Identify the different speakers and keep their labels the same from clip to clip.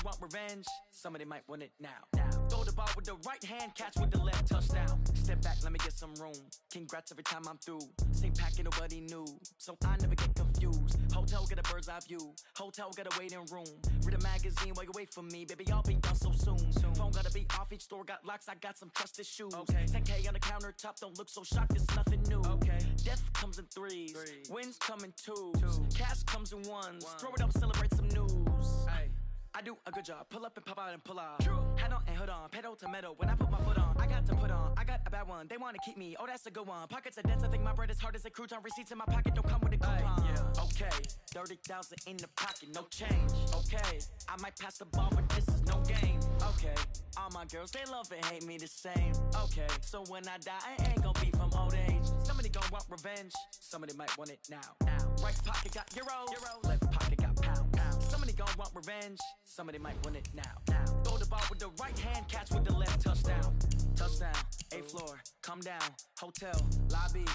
Speaker 1: want revenge, somebody might want it now. Throw the ball with the right hand, catch with the left, touchdown. Step back, let me get some room. Congrats every time I'm through. Same packet, nobody knew, so I never get confused. Hotel got a bird's eye view. Hotel got a waiting room. Read a magazine while you wait for me, baby. I'll be done so soon. Phone gotta be off. Each store got locks. I got some trusted shoes. Okay. 10K on the countertop. Don't look so shocked. It's nothing new. Okay. Death comes in threes. Wins come in twos. Cash comes in ones. Throw it up, celebrate some news. Ay. I do a good job. Pull up and pop out and pull out. Head on and hood on. Pedal to metal. When I put my foot on, I got to put on. I got a bad one. They want to keep me. Oh, that's a good one. Pockets are dense. I think my bread is hard as a crouton. Receipts in my pocket don't come with a coupon. Okay. 30,000 in the pocket. No change. Okay. I might pass the ball, but this is no game. Okay. All my girls, they love and hate me the same. Okay. So when I die, I ain't gonna be from old age. Somebody gonna want revenge. Somebody might want it now. Right pocket got euro. Left pocket got pound. Somebody gonna want revenge. Somebody might win it now. Throw the ball with the right hand, catch with the left, touchdown. Touchdown, 8th floor, come down, hotel, lobby.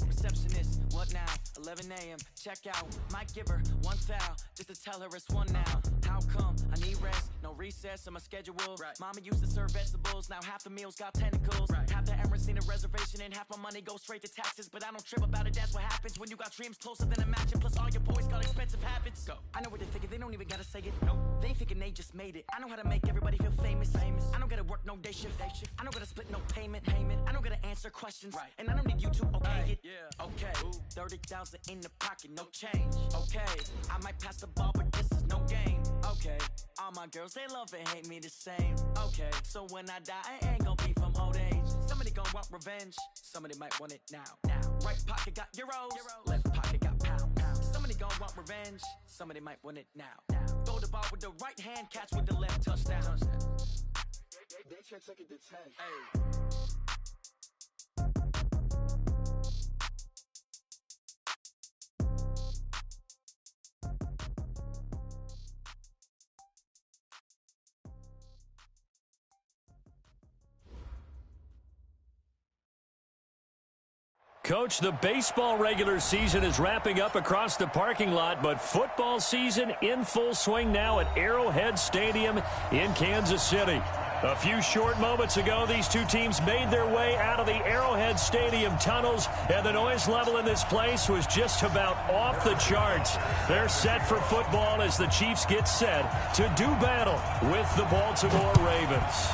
Speaker 1: Receptionist, what now? 11 a.m., check out. Might give her one foul, just to tell her it's one now. How come? I need rest, no recess in my schedule. Right. Mama used to serve vegetables, now half the meals got tentacles. Right. Half the errands need a reservation and half my money goes straight to taxes. But I don't trip about it, that's what happens when you got dreams closer than a match. And plus all your boys got expensive habits. Go. I know what they're thinking, they don't even gotta say it. Nope. They ain't thinking they just made it. I know how to make everybody feel famous. I don't gotta work no day shift. I don't gotta split no payment. I don't gotta answer questions. Right. And I don't need you to okay it. Yeah. Okay. 30,000 in the pocket, no change. Okay. I might pass the ball, but this is no game. Okay. All my girls, they love and hate me the same. Okay. So when I die, I ain't gonna be from old age. Somebody gonna want revenge. Somebody might want it now. Right pocket got euros. Left pocket got pound. Somebody gonna want revenge. Somebody might want it now. Throw the ball with the right hand, catch with the left, touchdown. They took it to 10. Hey.
Speaker 2: Coach, the baseball regular season is wrapping up across the parking lot, but football season in full swing now at Arrowhead Stadium in Kansas City. A few short moments ago, these two teams made their way out of the Arrowhead Stadium tunnels, and the noise level in this place was just about off the charts. They're set for football as the Chiefs get set to do battle with the Baltimore Ravens.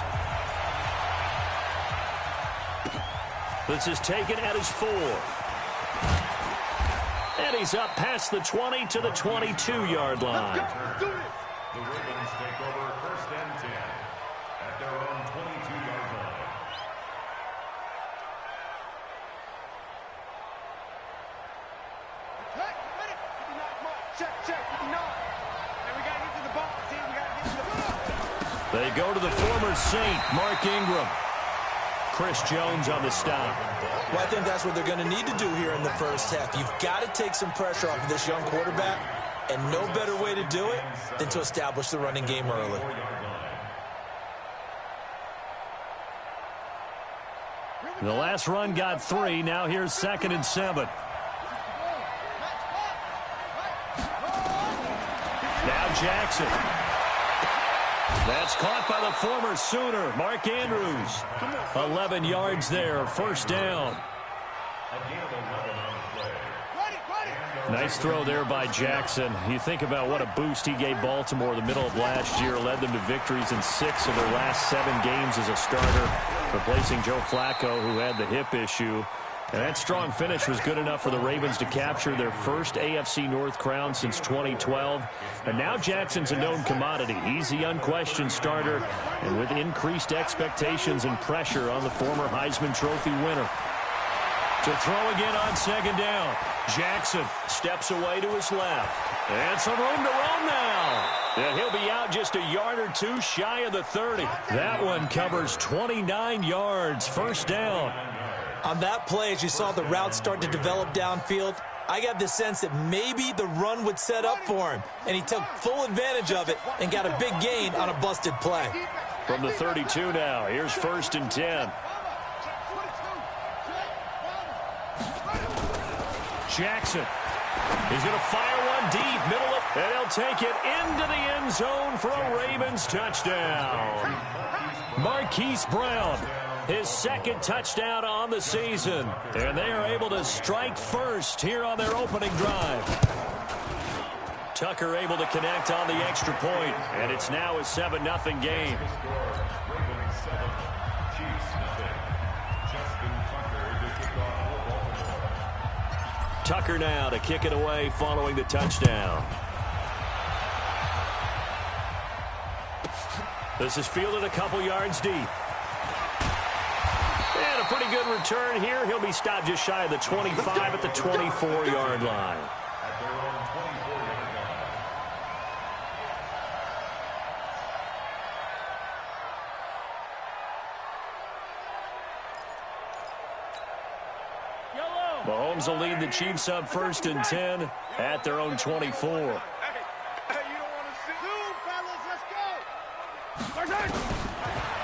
Speaker 2: This is taken at his 4. And he's up past the 20 to the 22-yard line.
Speaker 3: The Ravens take over 1st and 10 at their own 22-yard line.
Speaker 4: Check, 59. And we got to get to the ball, team. We got to get to the ball.
Speaker 2: They go to the former Saint, Mark Ingram. Chris Jones on the stop.
Speaker 5: Well, I think that's what they're going to need to do here in the first half. You've got to take some pressure off of this young quarterback, and no better way to do it than to establish the running game early.
Speaker 2: The last run got 3. Now here's 2nd and 7. Now Jackson. That's caught by the former Sooner, Mark Andrews. 11 yards there, 1st down. Nice throw there by Jackson. You think about what a boost he gave Baltimore the middle of last year, led them to victories in 6 of their last 7 games as a starter, replacing Joe Flacco, who had the hip issue. And that strong finish was good enough for the Ravens to capture their first AFC North crown since 2012. And now Jackson's a known commodity. He's the unquestioned starter, and with increased expectations and pressure on the former Heisman Trophy winner. To throw again on 2nd down. Jackson steps away to his left. And some room to run now. And he'll be out just a yard or 2 shy of the 30. That one covers 29 yards, 1st down.
Speaker 5: On that play, as you saw the route start to develop downfield, I got the sense that maybe the run would set up for him, and he took full advantage of it and got a big gain on a busted play.
Speaker 2: From the 32 now, here's 1st and 10. Jackson is going to fire one deep, middle of And he'll take it into the end zone for a Ravens touchdown. Marquise Brown, his second touchdown on the season. And they are able to strike first here on their opening drive. Tucker able to connect on the extra point, and it's now a 7-0 game.
Speaker 3: Ravens 7, Chiefs nothing. Justin Tucker to kick off for Baltimore.
Speaker 2: Tucker now to kick it away following the touchdown. This is fielded a couple yards deep. And a pretty good return here. He'll be stopped just shy of the 25 at the 24-yard line.
Speaker 3: At their own 24-yard line.
Speaker 2: Mahomes will lead the Chiefs up 1st and 10 at their own 24.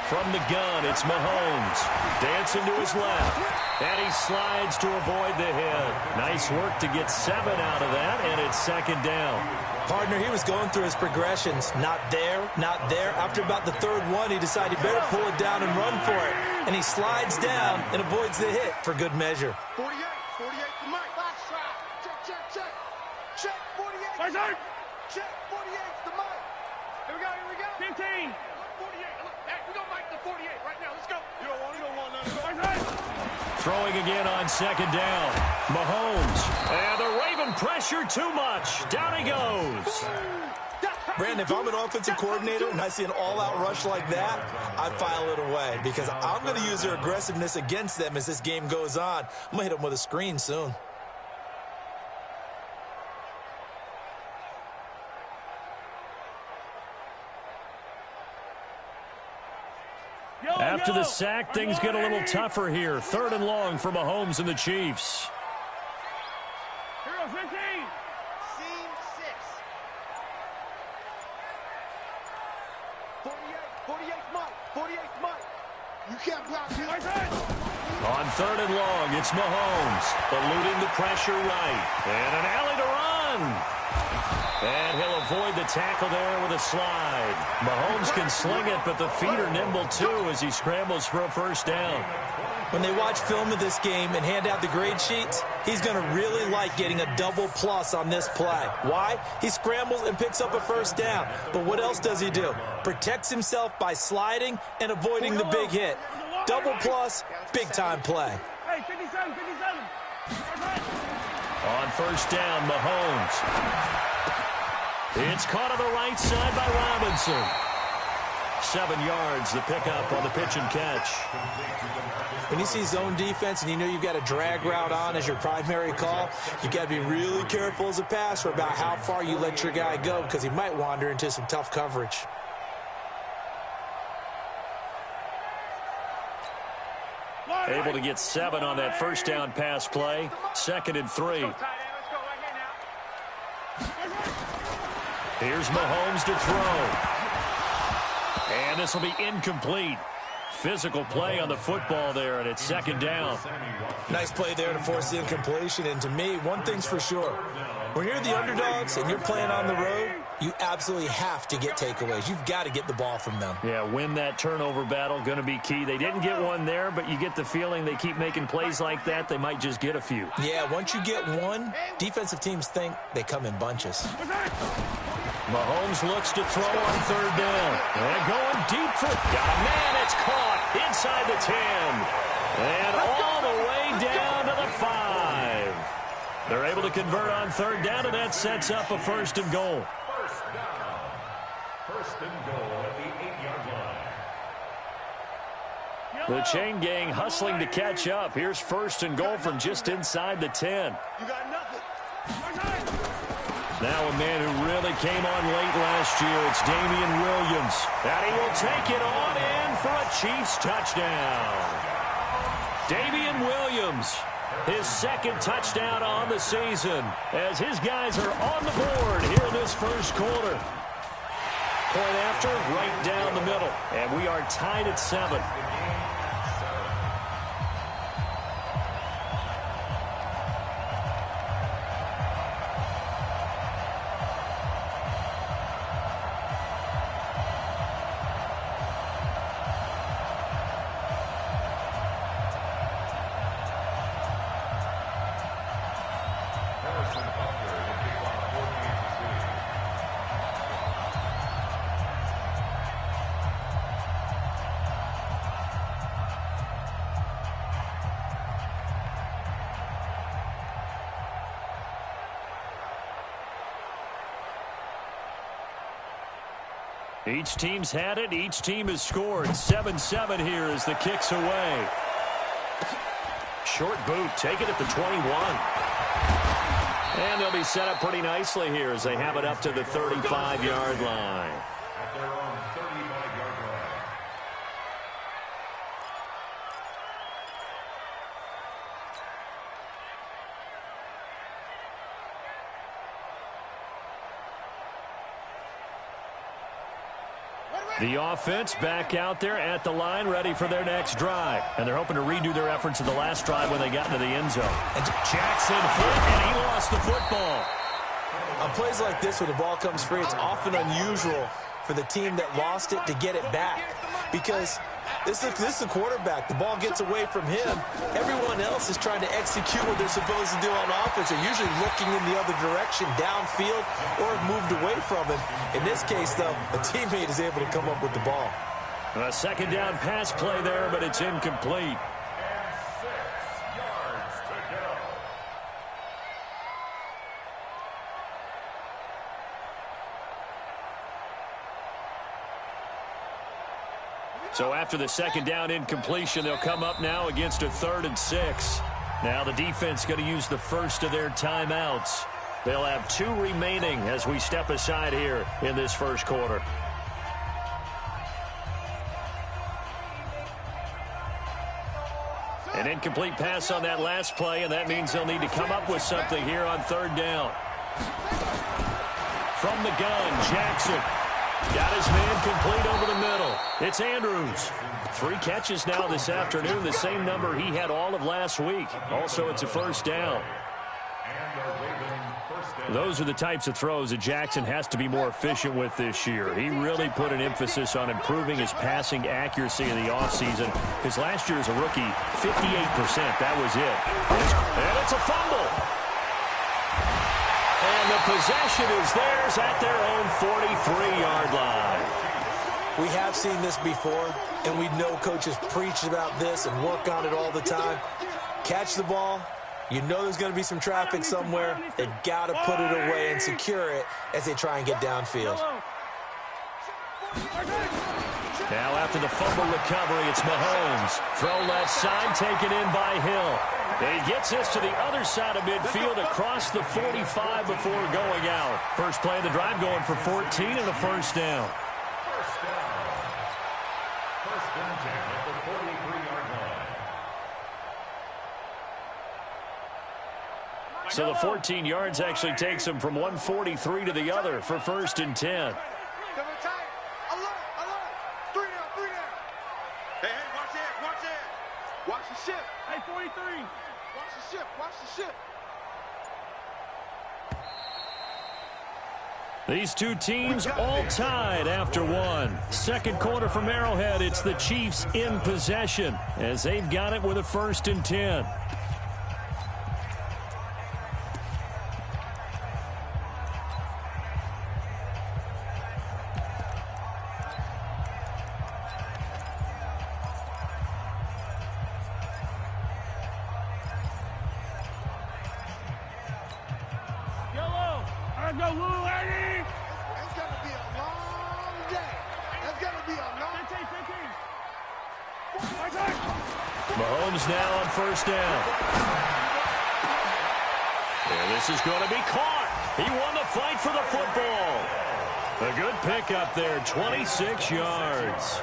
Speaker 2: From the gun, it's Mahomes. Dancing to his left. And he slides to avoid the hit. Nice work to get 7 out of that, and it's 2nd down.
Speaker 5: Partner, he was going through his progressions. Not there, not there. After about the 3rd one, he decided he better pull it down and run for it. And he slides down and avoids the hit for good measure.
Speaker 4: 48 to Mike. Check. Check 48. Check 48 to Mike. Here we go. 15. 48. Hey, we gonna Mike the 48 right now. Let's go. You don't want none.
Speaker 2: Throwing again on 2nd down. Mahomes. And the Raven pressure too much. Down he goes.
Speaker 5: Brandon, if I'm an offensive coordinator and I see an all-out rush like that, I file it away because I'm going to use their aggressiveness against them as this game goes on. I'm going to hit them with a screen soon.
Speaker 2: After the sack, things get a little tougher here. 3rd and long for Mahomes and the Chiefs.
Speaker 4: Here goes 15. Seam 6. 48 Mike. You can't block him.
Speaker 2: On 3rd and long, it's Mahomes, eluding the pressure right. And an alley to run. And he'll avoid the tackle there with a slide. Mahomes can sling it, but the feet are nimble too as he scrambles for a 1st down.
Speaker 5: When they watch film of this game and hand out the grade sheets, he's going to really like getting a double plus on this play. Why? He scrambles and picks up a 1st down. But what else does he do? Protects himself by sliding and avoiding the big hit. Double plus, big-time play.
Speaker 4: Hey, 57.
Speaker 2: On 1st down, Mahomes. It's caught on the right side by Robinson. 7 yards, the pickup on the pitch and catch.
Speaker 5: When you see zone defense and you know you've got a drag route on as your primary call, you got to be really careful as a passer about how far you let your guy go because he might wander into some tough coverage.
Speaker 2: Able to get 7 on that 1st down pass play. 2nd and 3. Here's Mahomes to throw. And this will be incomplete. Physical play on the football there, and it's 2nd down.
Speaker 5: Nice play there to force the incompletion. And to me, one thing's for sure. When you're the underdogs and you're playing on the road, you absolutely have to get takeaways. You've got to get the ball from them.
Speaker 2: Yeah, win that turnover battle, going to be key. They didn't get one there, but you get the feeling they keep making plays like that, they might just get a few.
Speaker 5: Yeah, once you get one, defensive teams think they come in bunches.
Speaker 2: Mahomes looks to throw on 3rd down. And going deep for... Got a man, it's caught inside the 10. And all the way down to the 5. They're able to convert on 3rd down, and that sets up a 1st and goal.
Speaker 3: 1st down. 1st and goal at the 8-yard line.
Speaker 2: The chain gang hustling to catch up. Here's 1st and goal from just inside the 10.
Speaker 4: You got nothing.
Speaker 2: Now a man who really came on late last year, it's Damian Williams. And he will take it on in for a Chiefs touchdown. Damian Williams, his 2nd touchdown on the season, as his guys are on the board here in this 1st quarter. Point after, right down the middle. And we are tied at 7. Each team's had it. Each team has scored. 7-7 here as the kick's away. Short boot, take it at the 21. And they'll be set up pretty nicely here as they have it up to the 35-yard line.
Speaker 3: At their own 35-yard line.
Speaker 2: The offense back out there at the line, ready for their next drive. And they're hoping to redo their efforts in the last drive when they got into the end zone. And Jackson hit, and he lost the football.
Speaker 5: On plays like this, when the ball comes free, it's often unusual for the team that lost it to get it back. Because this is the quarterback. The ball gets away from him. Everyone else is trying to execute what they're supposed to do on offense. They're usually looking in the other direction, downfield, or have moved away from him. In this case, though, a teammate is able to come up with the ball.
Speaker 2: A second down pass play there, but it's incomplete.
Speaker 3: And 6 yards to go.
Speaker 2: So after the second down incompletion, they'll come up now against a 3rd and 6. Now the defense going to use the first of their timeouts. They'll have 2 remaining as we step aside here in this first quarter. An incomplete pass on that last play, and that means they'll need to come up with something here on 3rd down. From the gun, Jackson. Got his man complete over the middle. It's Andrews. 3 catches now this afternoon, the same number he had all of last week. Also, it's a first down. Those are the types of throws that Jackson has to be more efficient with this year. He really put an emphasis on improving his passing accuracy in the offseason. Because last year as a rookie, 58%, that was it. And it's a fumble. And the possession is theirs at their own 43-yard line.
Speaker 5: We have seen this before, and we know coaches preach about this and work on it all the time. Catch the ball. You know there's going to be some traffic somewhere. They've got to put it away and secure it as they try and get downfield.
Speaker 2: Now after the fumble recovery, it's Mahomes. Throw left side, taken in by Hill. He gets this to the other side of midfield across the 45 before going out. First play of the drive going for 14 and a first down.
Speaker 3: First and 10 at the 43-yard line.
Speaker 2: So the 14 yards actually takes him from 143 to the other for first and 10.
Speaker 4: Watch the ship. Hey, 43. Watch the ship. Watch the ship.
Speaker 2: These two teams all tied after one. Second quarter from Arrowhead, it's the Chiefs in possession as they've got it with a first and 10. Mahomes now on first down. And this is going to be caught. He won the fight for the football. A good pickup there, 26 yards.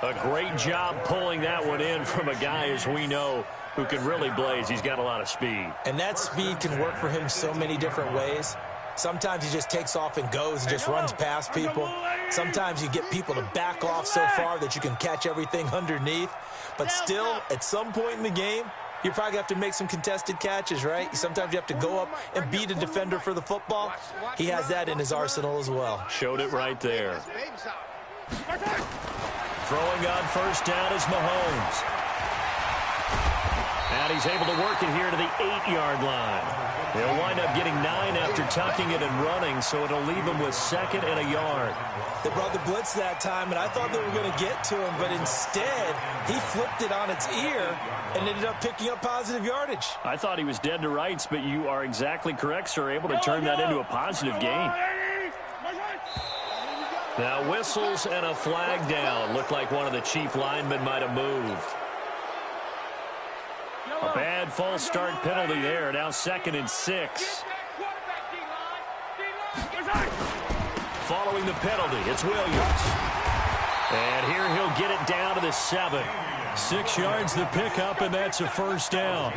Speaker 2: A great job pulling that one in from a guy, as we know, who can really blaze. He's got a lot of speed.
Speaker 5: And that speed can work for him so many different ways. Sometimes he just takes off and goes and just runs past people. Sometimes you get people to back off so far that you can catch everything underneath. But still, at some point in the game, you probably have to make some contested catches, right? Sometimes you have to go up and beat a defender for the football. He has that in his arsenal as well.
Speaker 2: Showed it right there. Throwing on first down is Mahomes. And he's able to work it here to the 8-yard line. He'll wind up getting 9 after tucking it and running, so it'll leave him with 2nd and a yard.
Speaker 5: They brought the blitz that time, and I thought they were going to get to him, but instead, he flipped it on its ear and ended up picking up positive yardage.
Speaker 2: I thought he was dead to rights, but you are exactly correct, sir, able to turn that into a positive gain. Now whistles and a flag down. Looked like one of the chief linemen might have moved. A bad false start penalty there. Now 2nd and 6. Following the penalty, it's Williams. And here he'll get it down to the 7. 6 yards to pick up, and that's a first down.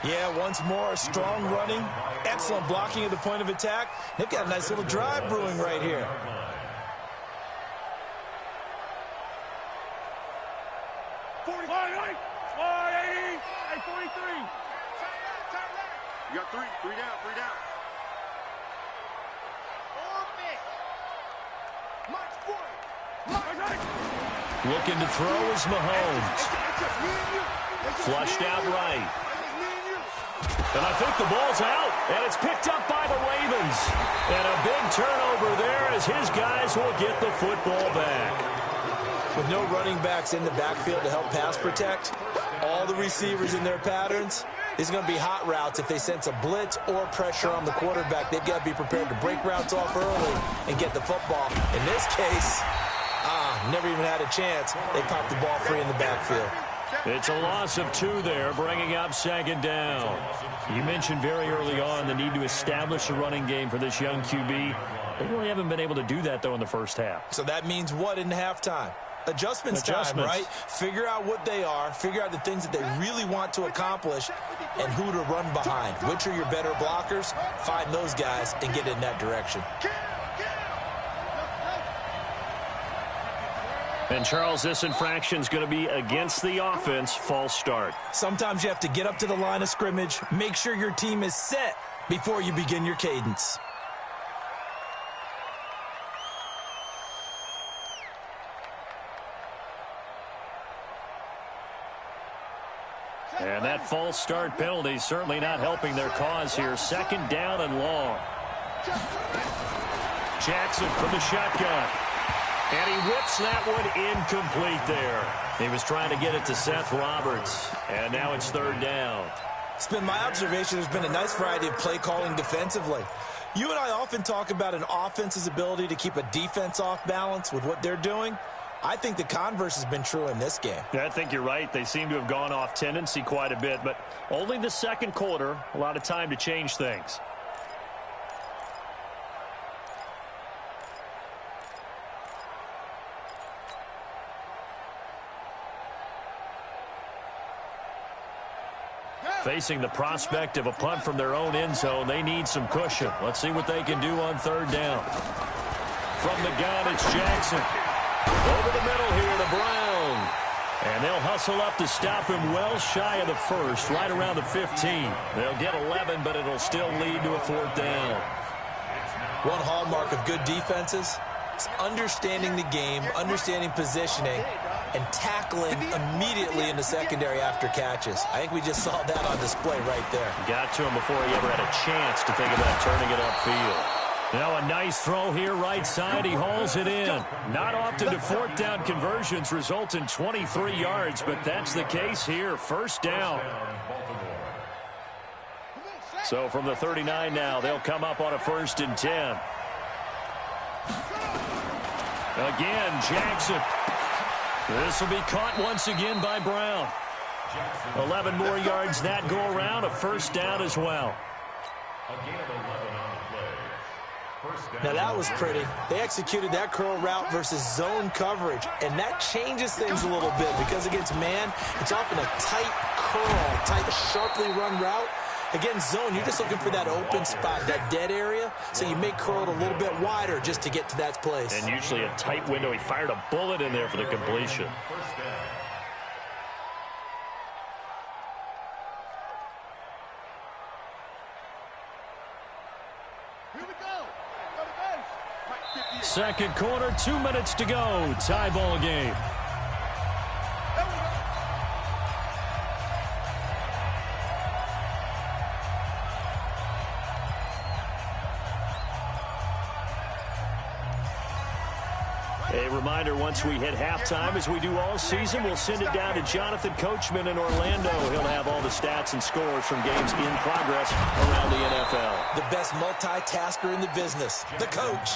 Speaker 5: Yeah, once more, strong running, excellent blocking at the point of attack. They've got a nice little drive brewing right here.
Speaker 4: You got three down.
Speaker 2: Looking to throw is Mahomes. Flushed out right. And I think the ball's out, and it's picked up by the Ravens. And a big turnover there as his guys will get the football back.
Speaker 5: With no running backs in the backfield to help pass protect, all the receivers in their patterns, these are going to be hot routes. If they sense a blitz or pressure on the quarterback, they've got to be prepared to break routes off early and get the football. In this case, never even had a chance. They popped the ball free in the backfield.
Speaker 2: It's a loss of 2 there, bringing up 2nd down. You mentioned very early on the need to establish a running game for this young QB. They really haven't been able to do that, though, in the first half.
Speaker 5: So that means what in halftime? Adjustments time, right? Figure out what they are, figure out the things that they really want to accomplish, and who to run behind. Which are your better blockers? Find those guys and get in that direction.
Speaker 2: And, Charles, this infraction is going to be against the offense, false start.
Speaker 5: Sometimes you have to get up to the line of scrimmage, make sure your team is set before you begin your cadence.
Speaker 2: And that false start penalty certainly not helping their cause here. 2nd down and long. Jackson from the shotgun. And he whips that one incomplete there. He was trying to get it to Seth Roberts. And now it's 3rd down.
Speaker 5: It's been my observation there's been a nice variety of play calling defensively. You and I often talk about an offense's ability to keep a defense off balance with what they're doing. I think the converse has been true in this game.
Speaker 2: Yeah, I think you're right. They seem to have gone off tendency quite a bit, but only the 2nd quarter, a lot of time to change things. Facing the prospect of a punt from their own end zone, they need some cushion. Let's see what they can do on 3rd down. From the gun, it's Jackson. Over the middle here to Brown. And they'll hustle up to stop him well shy of the 1st, right around the 15. They'll get 11, but it'll still lead to a 4th down.
Speaker 5: One hallmark of good defenses is understanding the game, understanding positioning, and tackling immediately in the secondary after catches. I think we just saw that on display right there.
Speaker 2: Got to him before he ever had a chance to think about turning it upfield. Now a nice throw here right side. He hauls it in. Not often do 4th down conversions result in 23 yards, but that's the case here. 1st down. So from the 39 now, they'll come up on a 1st and 10. Again, Jackson. This will be caught once again by Brown. 11 more yards that go around. A 1st down as well.
Speaker 5: Now that was pretty. They executed that curl route versus zone coverage, and that changes things a little bit because against man, it's often a tight curl, tight, sharply run route. Against zone, you're just looking for that open spot, that dead area, so you make curl a little bit wider just to get to that place.
Speaker 2: And usually a tight window. He fired a bullet in there for the completion. Second quarter, 2 minutes to go. Tie ball game. A reminder, once we hit halftime, as we do all season, we'll send it down to Jonathan Coachman in Orlando. He'll have all the stats and scores from games in progress around the NFL.
Speaker 5: The best multitasker in the business, the coach.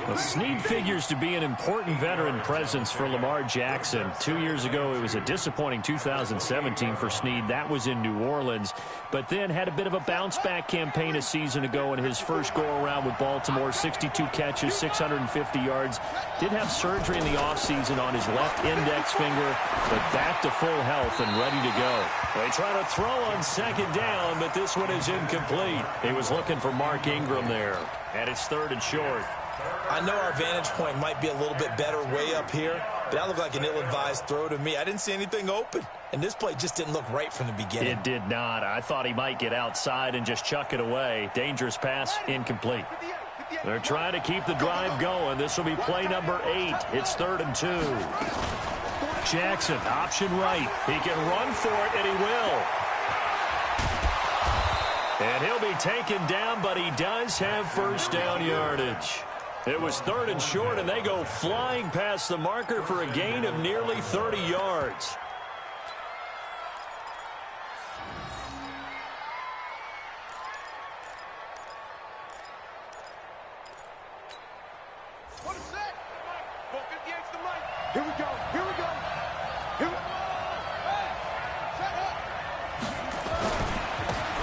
Speaker 2: Well, Snead figures to be an important veteran presence for Lamar Jackson. 2 years ago, it was a disappointing 2017 for Snead. That was in New Orleans, but then had a bit of a bounce-back campaign a season ago in his first go-around with Baltimore. 62 catches, 650 yards. Did have surgery in the offseason on his left index finger, but back to full health and ready to go. They try to throw on second down, but this one is incomplete. He was looking for Mark Ingram there, and it's 3rd and short.
Speaker 5: I know our vantage point might be a little bit better way up here, but that looked like an ill-advised throw to me. I didn't see anything open, and this play just didn't look right from the beginning.
Speaker 2: It did not. I thought he might get outside and just chuck it away. Dangerous pass, incomplete. They're trying to keep the drive going. This will be play number 8. It's 3rd and 2. Jackson, option right. He can run for it, and he will. And he'll be taken down, but he does have first down yardage. It was 3rd and short, and they go flying past the marker for a gain of nearly 30 yards.
Speaker 4: What is that? 458's the mic. Here we go. Here we go. Here we go. Hey, shut up.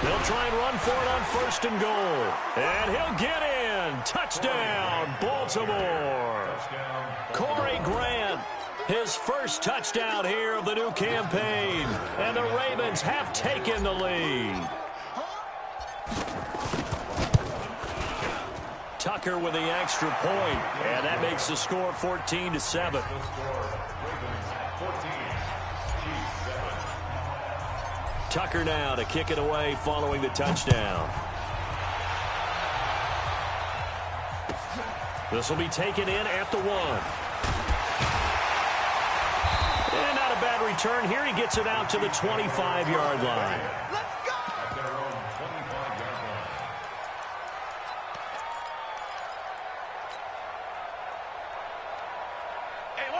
Speaker 2: They'll try and run for it on 1st and goal. And he'll get in. Touchdown, Baltimore. Corey Grant, his first touchdown here of the new campaign. And the Ravens have taken the lead. Tucker with the extra point, and that makes the score 14-7. Tucker now to kick it away following the touchdown. This will be taken in at the 1. And not a bad return here. He gets it out to the 25-yard line.
Speaker 4: Let's go.
Speaker 3: At their own 25-yard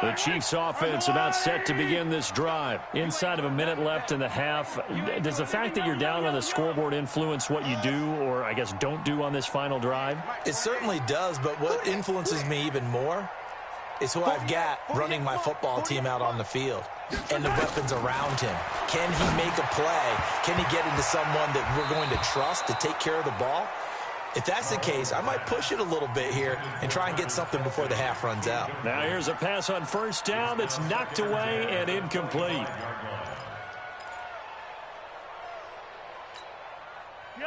Speaker 3: line.
Speaker 2: The Chiefs offense about set to begin this drive. Inside of a minute left in the half. Does the fact that you're down on the scoreboard influence what you do, or I guess don't do on this final drive?
Speaker 5: It certainly does, but what influences me even more is who I've got running my football team out on the field and the weapons around him. Can he make a play? Can he get into someone that we're going to trust to take care of the ball? If that's the case, I might push it a little bit here and try and get something before the half runs out.
Speaker 2: Now here's a pass on 1st down that's knocked away and incomplete.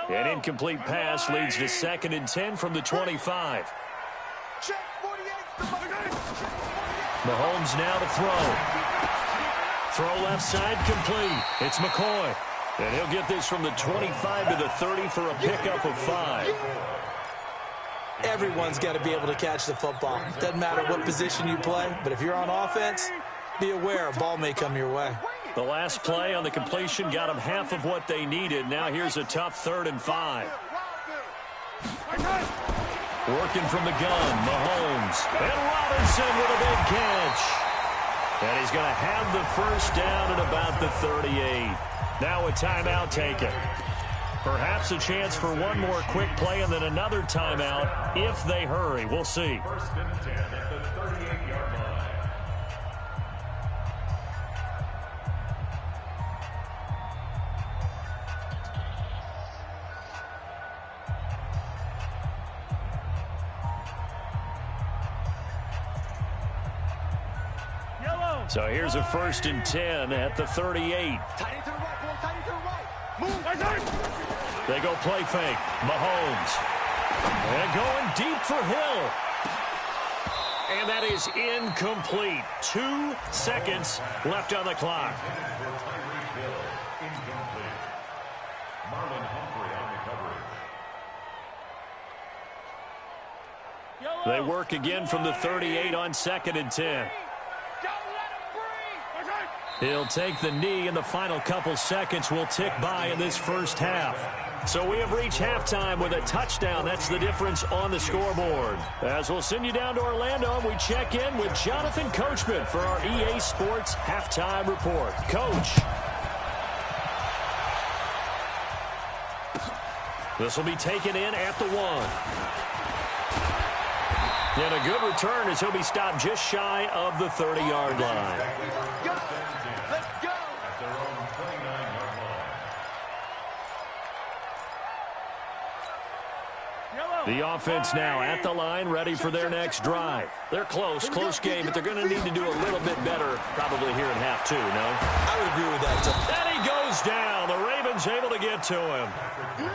Speaker 2: An incomplete pass leads to 2nd and 10 from the 25.
Speaker 4: Check 48's the mic.
Speaker 2: Mahomes now to throw. Throw left side complete. It's McCoy. And he'll get this from the 25 to the 30 for a pickup of 5.
Speaker 5: Everyone's got to be able to catch the football. Doesn't matter what position you play, but if you're on offense, be aware a ball may come your way.
Speaker 2: The last play on the completion got them half of what they needed. Now here's a tough 3rd and 5. Working from the gun, Mahomes. And Robinson with a big catch. And he's going to have the first down at about the 38. Now a timeout taken. Perhaps a chance for one more quick play and then another timeout if they hurry. We'll see.
Speaker 3: 1st and 10 at the 38-yard line.
Speaker 2: So here's a 1st and 10 at the 38.
Speaker 4: Tight end to the right, boy. Tight end to the right. Move.
Speaker 2: They go play fake. Mahomes. And going deep for Hill. And that is incomplete. 2 seconds left on the clock. They work again from the 38 on 2nd and 10. He'll take the knee, and the final couple seconds will tick by in this first half. So we have reached halftime with a touchdown. That's the difference on the scoreboard. As we'll send you down to Orlando, we check in with Jonathan Coachman for our EA Sports Halftime Report. Coach. This will be taken in at the 1. And a good return as he'll be stopped just shy of the 30-yard line.
Speaker 4: Go. Let's go.
Speaker 3: At their own 29-yard line.
Speaker 2: The offense now at the line, ready for their next drive. They're close game, but they're going to need to do a little bit better probably here in half two, no?
Speaker 5: I would agree with that, too.
Speaker 2: And he goes down. The Ravens able to get to him.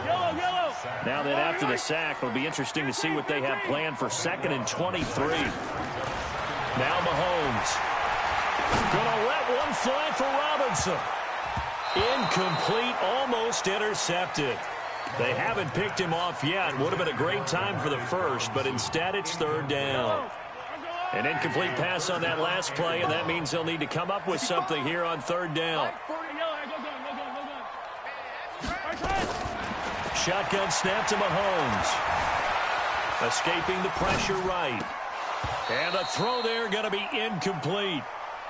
Speaker 4: Yellow.
Speaker 2: Now then, after the sack, it'll be interesting to see what they have planned for 2nd and 23. Now Mahomes. Gonna let one fly for Robinson. Incomplete, almost intercepted. They haven't picked him off yet. Would have been a great time for the first, but instead it's 3rd down. An incomplete pass on that last play, and that means they'll need to come up with something here on 3rd down. Shotgun snap to Mahomes. Escaping the pressure right. And the throw there going to be incomplete.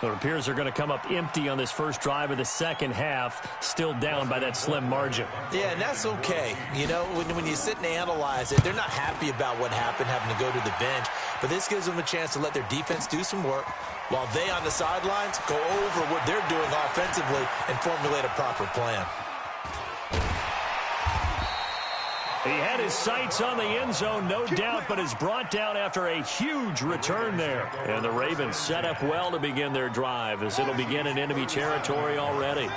Speaker 2: It appears they're going to come up empty on this first drive of the second half, still down by that slim margin.
Speaker 5: Yeah, and that's okay. You know, when you sit and analyze it, they're not happy about what happened, having to go to the bench. But this gives them a chance to let their defense do some work while they on the sidelines go over what they're doing offensively and formulate a proper plan.
Speaker 2: He had his sights on the end zone, no doubt, but is brought down after a huge return there. And the Ravens set up well to begin their drive as it'll begin in enemy territory already.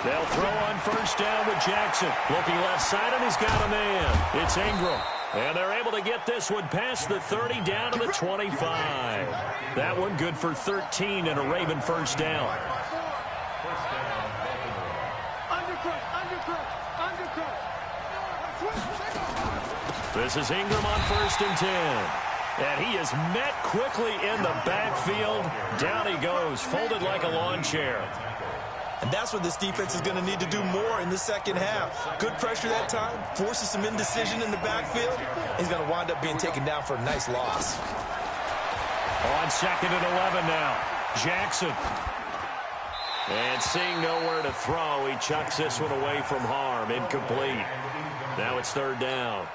Speaker 2: They'll throw on 1st down with Jackson. Looking left side, and he's got a man. It's Ingram. And they're able to get this one past the 30 down to the 25. That one good for 13 and a Raven 1st down. This is Ingram on 1st and 10. And he is met quickly in the backfield. Down he goes, folded like a lawn chair.
Speaker 5: And that's what this defense is going to need to do more in the second half. Good pressure that time, forces some indecision in the backfield. He's going to wind up being taken down for a nice loss.
Speaker 2: On 2nd and 11 now, Jackson. And seeing nowhere to throw, he chucks this one away from harm. Incomplete. Now it's 3rd down.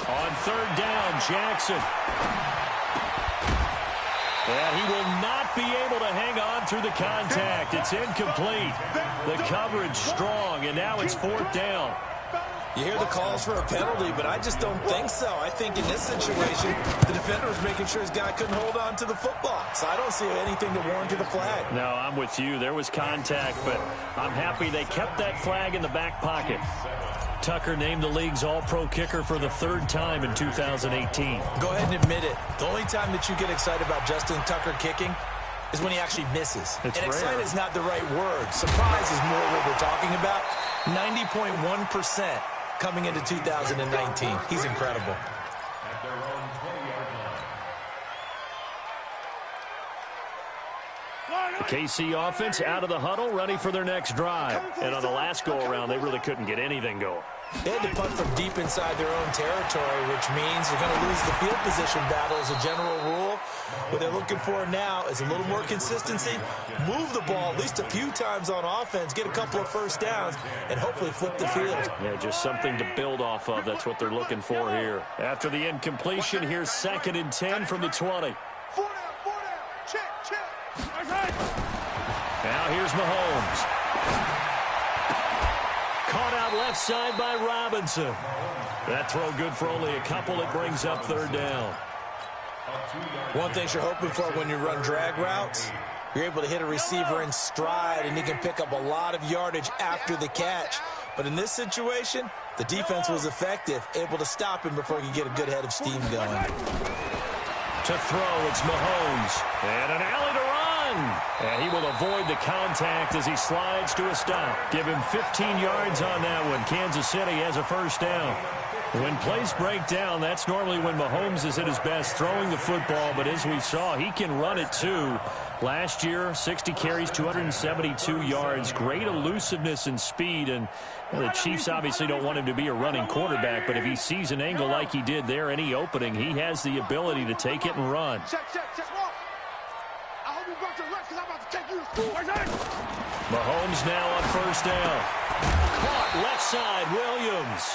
Speaker 2: On 3rd down, Jackson. And he will not be able to hang on through the contact. It's incomplete. The coverage strong, and now it's 4th down.
Speaker 5: You hear the calls for a penalty, but I just don't think so. I think in this situation, the defender was making sure his guy couldn't hold on to the football. So I don't see anything to warrant the flag.
Speaker 2: No, I'm with you. There was contact, but I'm happy they kept that flag in the back pocket. Tucker named the league's all-pro kicker for the 3rd time in 2018.
Speaker 5: Go ahead and admit it. The only time that you get excited about Justin Tucker kicking is when he actually misses.
Speaker 2: It's
Speaker 5: and
Speaker 2: rare.
Speaker 5: excited is not the right word. Surprise is more what we're talking about. 90.1% coming into 2019. He's incredible.
Speaker 3: At their own 20-yard line.
Speaker 2: The KC offense out of the huddle, ready for their next drive. And on the last go-around, they really couldn't get anything going.
Speaker 5: They had to punt from deep inside their own territory, which means they're going to lose the field position battle as a general rule. What they're looking for now is a little more consistency, move the ball at least a few times on offense, get a couple of 1st downs, and hopefully flip the field.
Speaker 2: Yeah, just something to build off of. That's what they're looking for here. After the incompletion, here's 2nd and 10 from the 20.
Speaker 4: 4 down. Check.
Speaker 2: Now here's Mahomes. Caught out left side by Robinson. That throw good for only a couple. It brings up 3rd down.
Speaker 5: One thing you're hoping for when you run drag routes, you're able to hit a receiver in stride, and he can pick up a lot of yardage after the catch. But in this situation, the defense was effective, able to stop him before he could get a good head of steam going.
Speaker 2: To throw, it's Mahomes. And an alley to run. And he will avoid the contact as he slides to a stop. Give him 15 yards on that one. Kansas City has a 1st down. When plays break down, that's normally when Mahomes is at his best throwing the football, but as we saw, he can run it too. Last year, 60 carries, 272 yards, great elusiveness and speed, and the Chiefs obviously don't want him to be a running quarterback, but if he sees an angle like he did there, any opening, he has the ability to take it and run. Mahomes now on first down. Caught left side, Williams.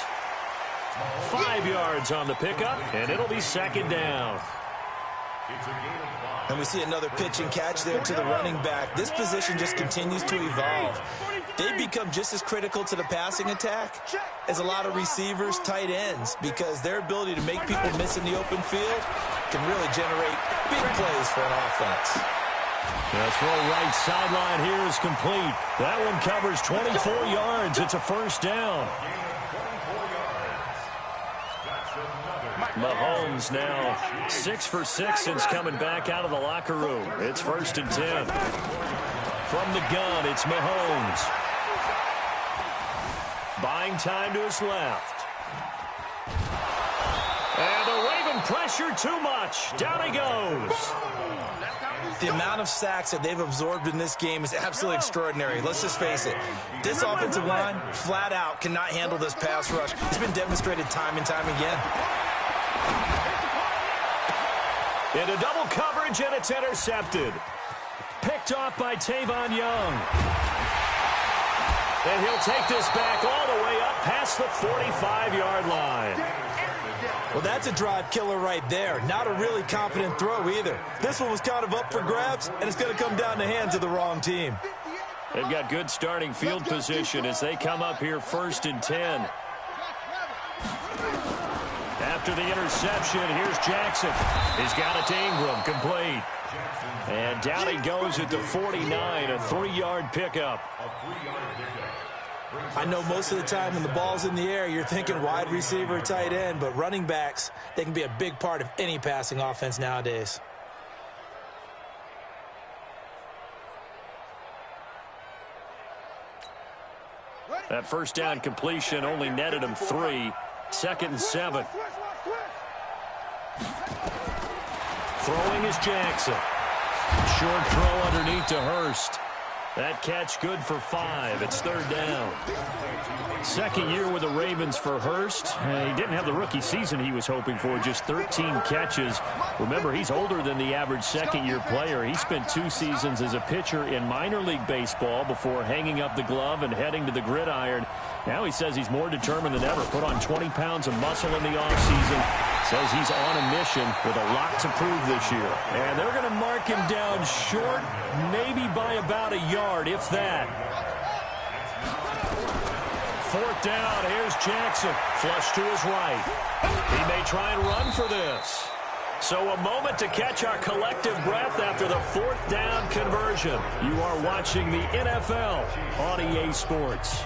Speaker 2: 5 yards on the pickup, and it'll be second down.
Speaker 5: And we see another pitch and catch there to the running back. This position just continues to evolve. They become just as critical to the passing attack as a lot of receivers, tight ends, because their ability to make people miss in the open field can really generate big plays for an offense.
Speaker 2: The throw right sideline here is complete. That one covers 24 yards. It's a first down. Mahomes now 6 for 6 since coming back out of the locker room. It's 1st and 10. From the gun, it's Mahomes. Buying time to his left. And the Raven pressure too much. Down he goes.
Speaker 5: The amount of sacks that they've absorbed in this game is absolutely extraordinary. Let's just face it. This offensive line, flat out, cannot handle this pass rush. It's been demonstrated time and time again.
Speaker 2: Into double coverage, and it's intercepted. Picked off by Tavon Young. And he'll take this back all the way up past the 45-yard line.
Speaker 5: Well, that's a drive killer right there. Not a really confident throw either. This one was kind of up for grabs, and it's going to come down the hands of the wrong team.
Speaker 2: They've got good starting field position as they come up here 1st and 10. After the interception, here's Jackson. He's got it to Ingram, complete. And down he goes at the 49, a 3-yard pickup.
Speaker 5: I know most of the time when the ball's in the air, you're thinking wide receiver, tight end, but running backs, they can be a big part of any passing offense nowadays.
Speaker 2: That first down completion only netted him 3. 2nd and 7. Throwing is Jackson. Short throw underneath to Hurst. That catch good for 5. It's 3rd down. Second year with the Ravens for Hurst. He didn't have the rookie season he was hoping for, just 13 catches. Remember, he's older than the average second-year player. He spent 2 seasons as a pitcher in minor league baseball before hanging up the glove and heading to the gridiron. Now he says he's more determined than ever. Put on 20 pounds of muscle in the offseason. Says he's on a mission with a lot to prove this year. And they're going to mark him down short, maybe by about a yard, if that. 4th down, here's Jackson. Flush to his right. He may try and run for this. So a moment to catch our collective breath after the 4th down conversion. You are watching the NFL on EA Sports.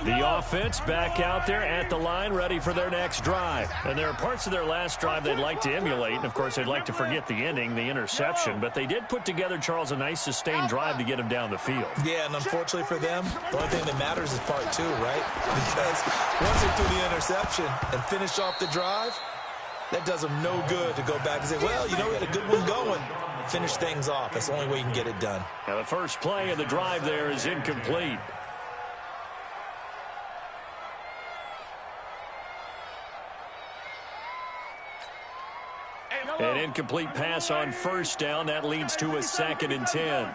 Speaker 2: The offense back out there at the line, ready for their next drive. And there are parts of their last drive they'd like to emulate. And, of course, they'd like to forget the ending, the interception. But they did put together, Charles, a nice sustained drive to get him down the field.
Speaker 5: Yeah, and unfortunately for them, the only thing that matters is part 2, right? Because once they threw the interception and finished off the drive, that does them no good to go back and say, well, you know, we had a good one going. Finish things off. That's the only way you can get it done.
Speaker 2: Now, the first play of the drive there is incomplete. An incomplete pass on first down. That leads to a 2nd and 10.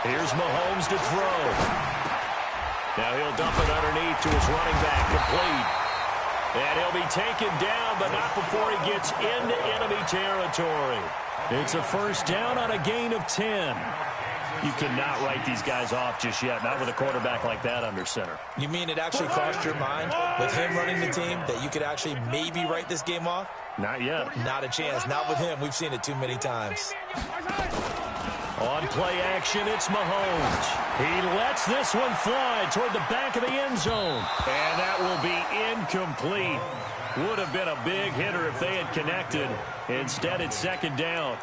Speaker 2: Here's Mahomes to throw. Now he'll dump it underneath to his running back, complete. And he'll be taken down, but not before he gets into enemy territory. It's a first down on a gain of 10. You cannot write these guys off just yet, not with a quarterback like that under center.
Speaker 5: You mean it actually crossed your mind with him running the team that you could actually maybe write this game off?
Speaker 2: Not yet.
Speaker 5: Not a chance. Not with him. We've seen it too many times.
Speaker 2: On play action, it's Mahomes. He lets this one fly toward the back of the end zone. And that will be incomplete. Would have been a big hitter if they had connected. Instead, it's second down.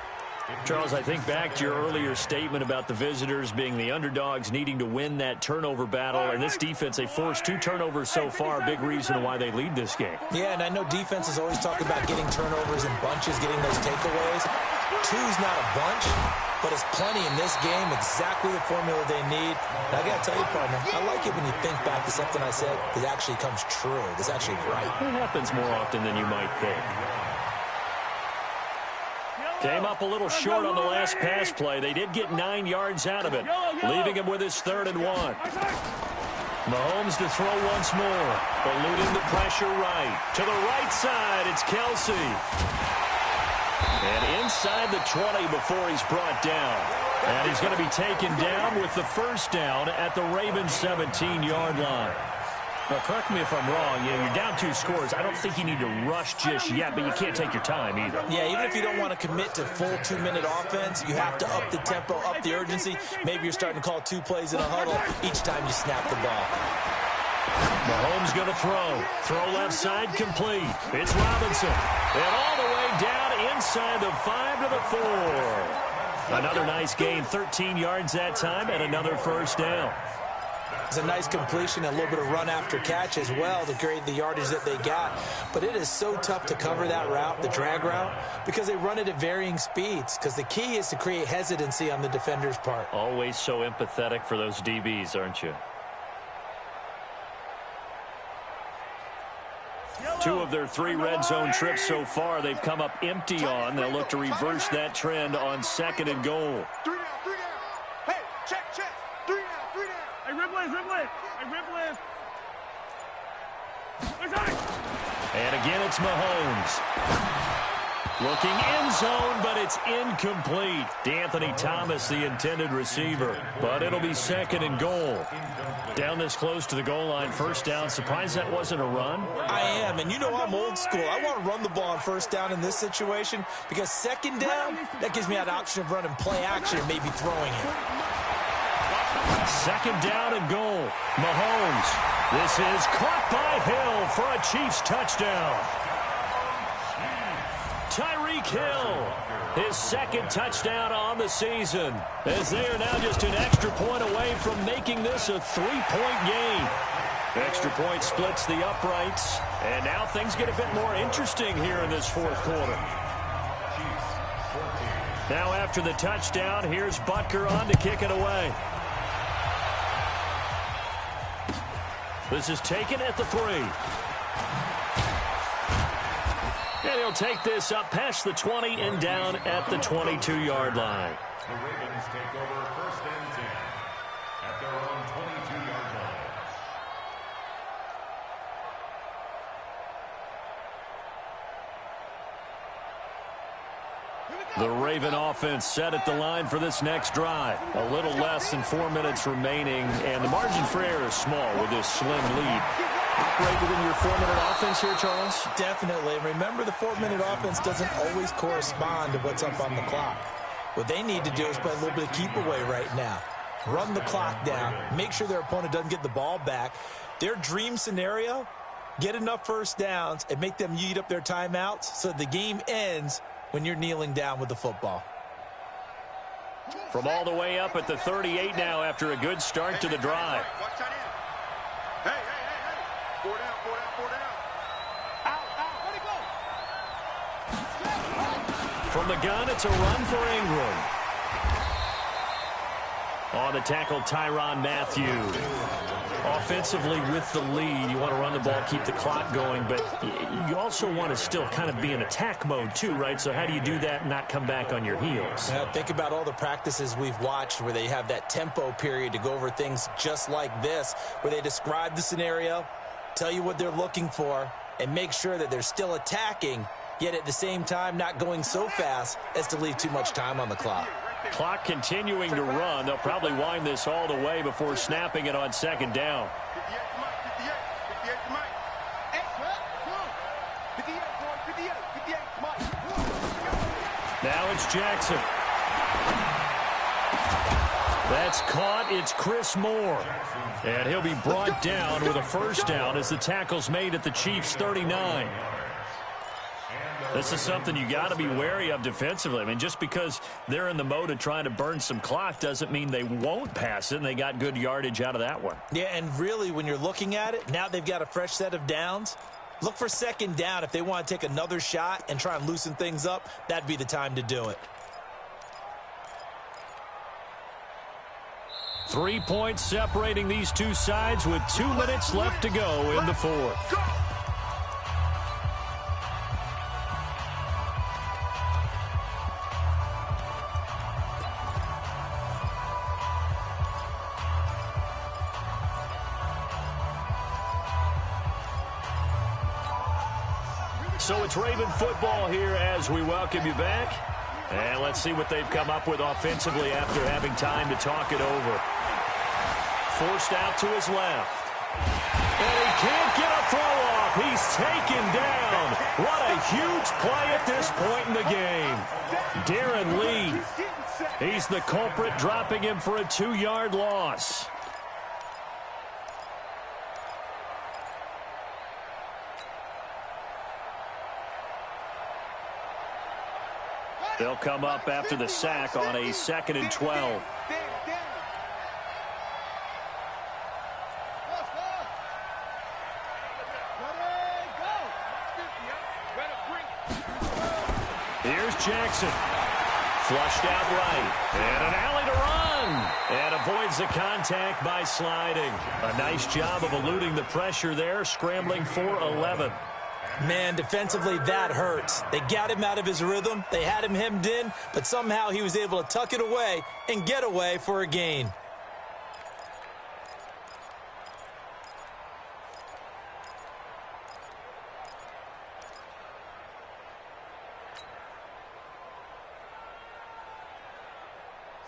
Speaker 2: Charles, I think back to your earlier statement about the visitors being the underdogs needing to win that turnover battle. And this defense, they forced 2 turnovers so far, a big reason why they lead this game.
Speaker 5: Yeah, and I know defenses always talk about getting turnovers in bunches, getting those takeaways. 2's not a bunch, but it's plenty in this game, exactly the formula they need. And I got to tell you, partner, I like it when you think back to something I said that actually comes true. That's actually right.
Speaker 2: It happens more often than you might think. Came up a little short on the last pass play. They did get 9 yards out of it, leaving him with his 3rd and 1. Mahomes to throw once more, eluding the pressure right. To the right side, it's Kelsey. And inside the 20 before he's brought down. And he's going to be taken down with the first down at the Ravens' 17-yard line. Now, correct me if I'm wrong. You're down 2 scores. I don't think you need to rush just yet, but you can't take your time either.
Speaker 5: Yeah, even if you don't want to commit to full 2-minute offense, you have to up the tempo, up the urgency. Maybe you're starting to call 2 plays in a huddle each time you snap the ball.
Speaker 2: Mahomes going to throw. Throw left side complete. It's Robinson. And all the way down inside the 5 to the 4. Another nice gain, 13 yards that time, and another first down.
Speaker 5: It's a nice completion, a little bit of run after catch as well to create the yardage that they got. But it is so tough to cover that route, the drag route, because they run it at varying speeds. Because the key is to create hesitancy on the defender's part.
Speaker 2: Always so empathetic for those DBs, aren't you? 2 of their 3 red zone trips so far, they've come up empty on. They'll look to reverse that trend on 2nd and goal.
Speaker 4: 3 down, 3 down. Hey, check. 3 down, 3 down. Hey, Ripley.
Speaker 2: And again, it's Mahomes. Looking end zone, but it's incomplete. D'Anthony Thomas, the intended receiver. But it'll be 2nd and goal. Down this close to the goal line, first down. Surprised that wasn't a run?
Speaker 5: I am, and you know I'm old school. I want to run the ball on first down in this situation because 2nd down, that gives me that option of running play action and maybe throwing it.
Speaker 2: 2nd down and goal. Mahomes. This is caught by Hill for a Chiefs touchdown. Tyreek Hill, his 2nd touchdown on the season, as they are now just an extra point away from making this a 3-point game. Extra point splits the uprights, and now things get a bit more interesting here in this 4th quarter. Now after the touchdown, here's Butker on to kick it away. This is taken at the 3. And he'll take this up past the 20 and down at the 22-yard line.
Speaker 3: The Ravens take over 1st and 10 at their own 22-yard line.
Speaker 2: The Raven offense set at the line for this next drive. A little less than 4 minutes remaining, and the margin for error is small with this slim lead. Operate within your 4-minute offense here, Charles?
Speaker 5: Definitely. Remember, the 4-minute offense doesn't always correspond to what's up on the clock. What they need to do is play a little bit of keep away right now. Run the clock down. Make sure their opponent doesn't get the ball back. Their dream scenario, get enough first downs and make them eat up their timeouts so the game ends when you're kneeling down with the football.
Speaker 2: From all the way up at the 38 now after a good start to the drive.
Speaker 4: Watch that in. Hey. 4 down. Out. Where'd he go?
Speaker 2: From the gun, it's a run for Ingram. On the tackle, Tyrann Mathieu. Offensively with the lead, you want to run the ball, keep the clock going, but you also want to still kind of be in attack mode too, right? So how do you do that and not come back on your heels?
Speaker 5: Think about all the practices we've watched where they have that tempo period to go over things just like this, where they describe the scenario, tell you what they're looking for, and make sure that they're still attacking, yet at the same time not going so fast as to leave too much time on the clock.
Speaker 2: Clock continuing to run. They'll probably wind this all the way before snapping it on 2nd down.
Speaker 4: 58 to Mike.
Speaker 2: Now it's Jackson. That's caught. It's Chris Moore. And he'll be brought down with a first down as the tackle's made at the Chiefs' 39. This is something you got to be wary of defensively. I mean, just because they're in the mode of trying to burn some clock doesn't mean they won't pass it, and they got good yardage out of that one.
Speaker 5: Yeah, and really, when you're looking at it, now they've got a fresh set of downs. Look for second down. If they want to take another shot and try and loosen things up, that'd be the time to do it.
Speaker 2: 3 points separating these two sides with 2 minutes left to go in the fourth. So it's Raven football here as we welcome you back. And let's see what they've come up with offensively after having time to talk it over. Forced out to his left. And he can't get a throw off. He's taken down. What a huge play at this point in the game. Darren Lee, he's the culprit, dropping him for a 2-yard loss. They'll come up after the sack on a 2nd and 12. Here's Jackson. Flushed out right. And an alley to run. And avoids the contact by sliding. A nice job of eluding the pressure there, scrambling for 11.
Speaker 5: Man, defensively, that hurts. They got him out of his rhythm. They had him hemmed in, but somehow he was able to tuck it away and get away for a gain.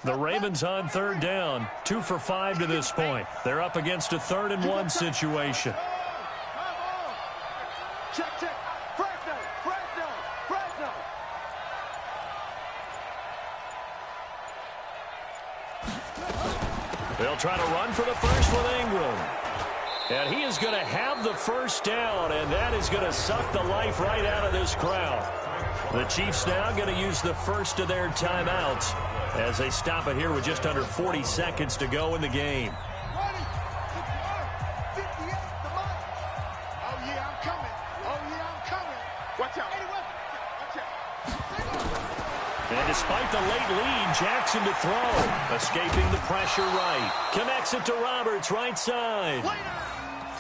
Speaker 2: The Ravens on 3rd down, 2 for 5 to this point. They're up against a 3rd and 1 situation.
Speaker 4: Check. Fresno.
Speaker 2: They'll try to run for the first with Ingram. And he is going to have the first down, and that is going to suck the life right out of this crowd. The Chiefs now going to use the first of their timeouts as they stop it here with just under 40 seconds to go in the game. And despite the late lead, Jackson to throw. Escaping the pressure right. Connects it to Roberts, right side.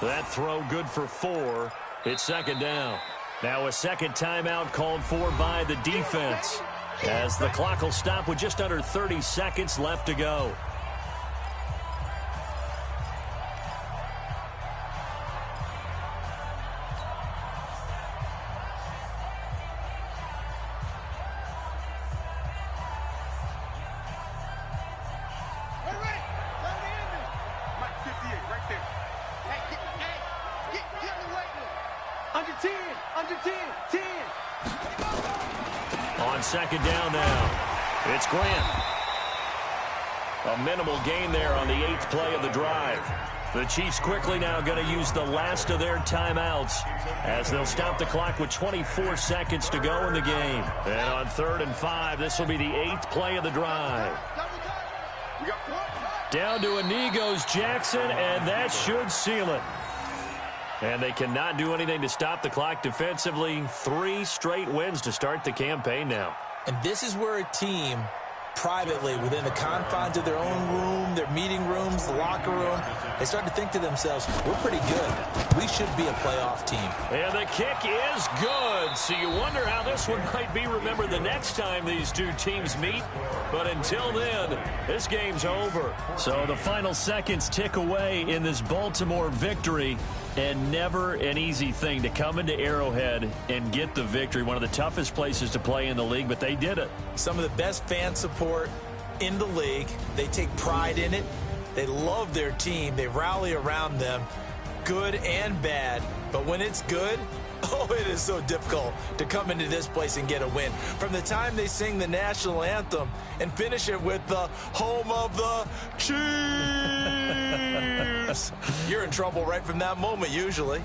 Speaker 2: That throw good for 4. It's 2nd down. Now a second timeout called for by the defense, as the clock will stop with just under 30 seconds left to go. On 2nd down now, it's Grant. A minimal gain there on the 8th play of the drive. The Chiefs quickly now going to use the last of their timeouts as they'll stop the clock with 24 seconds to go in the game. And on 3rd and 5, this will be the 8th play of the drive. Down to a knee goes Jackson, and that should seal it. And they cannot do anything to stop the clock defensively. 3 straight wins to start the campaign now.
Speaker 5: And this is where a team, privately, within the confines of their own room, their meeting rooms, the locker room, they start to think to themselves, we're pretty good. We should be a playoff team.
Speaker 2: And the kick is good. So you wonder how this one might be remembered the next time these two teams meet. But until then, this game's over. So the final seconds tick away in this Baltimore victory. And never an easy thing to come into Arrowhead and get the victory. One of the toughest places to play in the league, but they did it.
Speaker 5: Some of the best fan support in the league. They take pride in it. They love their team. They rally around them, good and bad. But when it's good, Oh, it is so difficult to come into this place and get a win. From the time they sing the national anthem and finish it with the home of the Chiefs. You're in trouble right from that moment, usually.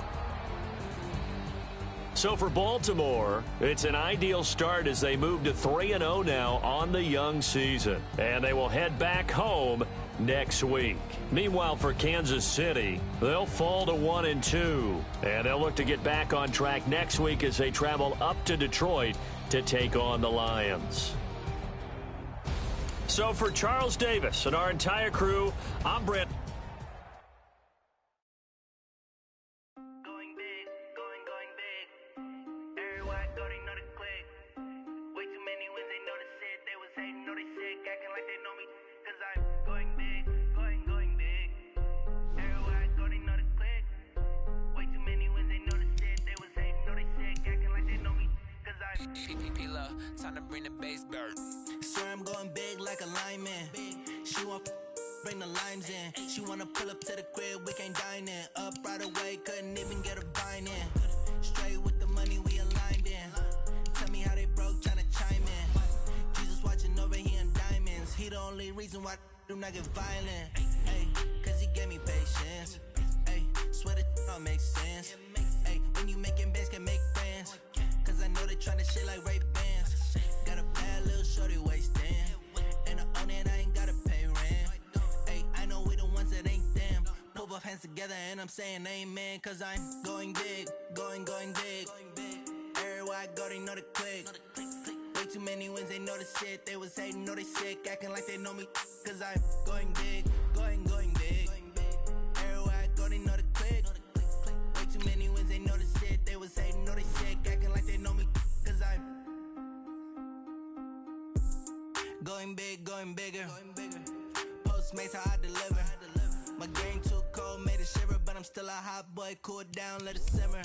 Speaker 2: So for Baltimore, it's an ideal start as they move to 3-0 now on the young season. And they will head back home next week. Meanwhile, for Kansas City, they'll fall to 1-2. And they'll look to get back on track next week as they travel up to Detroit to take on the Lions. So for Charles Davis and our entire crew, I'm Brent.
Speaker 1: Time to bring the bass bird.
Speaker 6: Swear I'm going big like a lineman. She want bring the limes in. She wanna pull up to the crib, we can't dine in. Up right away, couldn't even get a vine in. Straight with the money we aligned in. Tell me how they broke, tryna chime in. Jesus watching over here in diamonds. He the only reason why I do not get violent. Ay, cause he gave me patience. Ay, swear that all makes sense. Ay, when you making bands can make friends. Cause I know they tryna shit like Ray Bans. Got a bad little shorty wasting. And I own it, I ain't gotta pay rent. Hey, I know we the ones that ain't them. Pull both hands together and I'm saying amen. Cause I'm going big, going big. Everywhere I go, they know the click. Way too many wins, they know the shit. They was hating, know they sick, acting like they know me. Cause I'm going big, going big. Everywhere I go, they know the click. Way too many wins, they know the shit. They was hating, know they sick, acting like they know me. Cause I'm going big, going bigger. Postmates, how I deliver. My game too cold, made it shiver, but I'm still a hot boy. Cool it down, let it simmer.